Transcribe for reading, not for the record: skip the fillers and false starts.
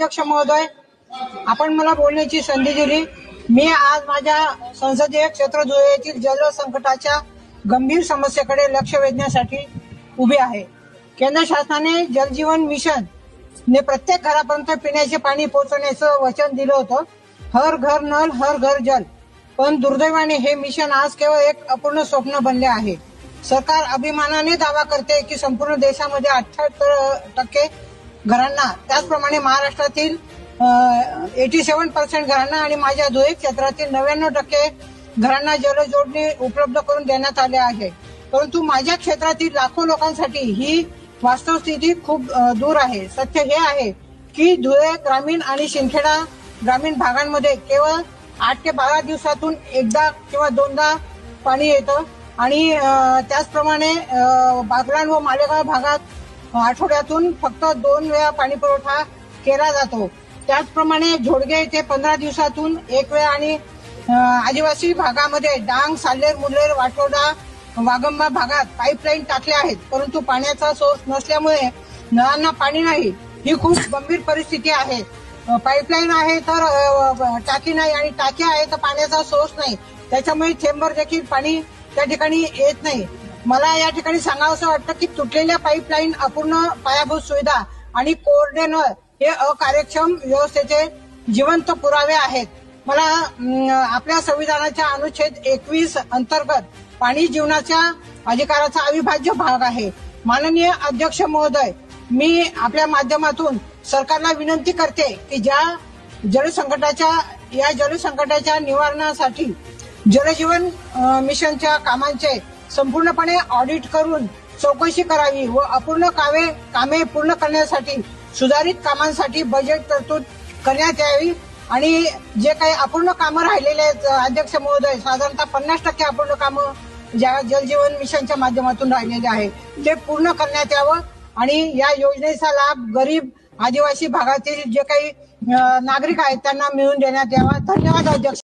अध्यक्ष महोदय, आपण मला बोलण्याची संधी दिली। मी आज माझ्या संसदीय क्षेत्र धुळे येथील जल संकटाच्या गंभीर समस्येकडे लक्ष वेधण्यासाठी उभे आहे। केंद्र शासनाने जल जीवन मिशन ने प्रत्येक घरापर्यंत पिण्याचे पाणी पोहोचवण्याचं वचन दिलं होतं। हर घर नल हर घर जल। पण दुर्दैवाने हे मिशन आज केवळ एक अपूर्ण स्वप्न बनले आहे। सरकार अभिमानाने दावा करते की संपूर्ण देशामध्ये 78% घरांना, त्याचप्रमाणे महाराष्ट्रातील 87% घरांना आणि माझ्या धुळे क्षेत्रातील 99% घरांना जलजोडणी उपलब्ध करून देण्यात आले आहे। परंतु माझ्या क्षेत्रातील लाखो लोकांसाठी ही वास्तव स्थिती खूप दूर आहे। सत्य हे आहे की धुळे ग्रामीण आणि शिंदखेडा ग्रामीण भागांमध्ये केवळ 8 ते 12 दिवसातून एकदा किंवा दोनदा पाणी येतं आणि त्याचप्रमाणे बागलाण व मालेगाव भागात आठवड्यातून फक्त 2 वेळा पाणी पुरवठा केला जातो। त्याचप्रमाणे झोडगे येथे 15 दिवसातून एक वेळा आणि आदिवासी भागामध्ये डांग, साल्हेर, मुल्हेर, वाटोडा, वागंबा भागात पाईपलाईन टाकल्या आहेत, परंतु पाण्याचा सोर्स नसल्यामुळे नळांना पाणी नाही। ही खूप गंभीर परिस्थिती आहे। पाईपलाईन आहे तर टाकी नाही आणि टाकी आहे तर पाण्याचा सोर्स नाही, त्याच्यामुळे थेंबर देखील पाणी त्या ठिकाणी येत नाही। मला या ठिकाणी सांगावंसं वाटतं की तुटलेल्या पाईपलाईन, अपूर्ण पायाभूत सुविधा आणि कोरडे नळ हे अकार्यक्षम व्यवस्थेचे जिवंत पुरावे आहेत। मला आपल्या संविधानाच्या अनुच्छेद 21 अंतर्गत पाणी जीवनाच्या अधिकाराचा अविभाज्य भाग आहे। माननीय अध्यक्ष महोदय, मी आपल्या माध्यमातून सरकारला विनंती करते की या जलसंकटाच्या निवारणासाठी जलजीवन मिशनच्या कामांचे संपूर्णपणे ऑडिट करून चौकशी करावी व अपूर्ण कामे पूर्ण करण्यासाठी सुधारित कामांसाठी बजेट तरतूद करण्यात यावी आणि जे काही अपूर्ण कामं राहिलेले आहेत अध्यक्ष महोदय, साधारणतः 50% अपूर्ण कामं ज्या जलजीवन मिशनच्या माध्यमातून राहिलेले आहे ते पूर्ण करण्यात यावं आणि या योजनेचा लाभ गरीब आदिवासी भागातील जे काही नागरिक आहेत त्यांना मिळवून देण्यात यावा। धन्यवाद अध्यक्ष।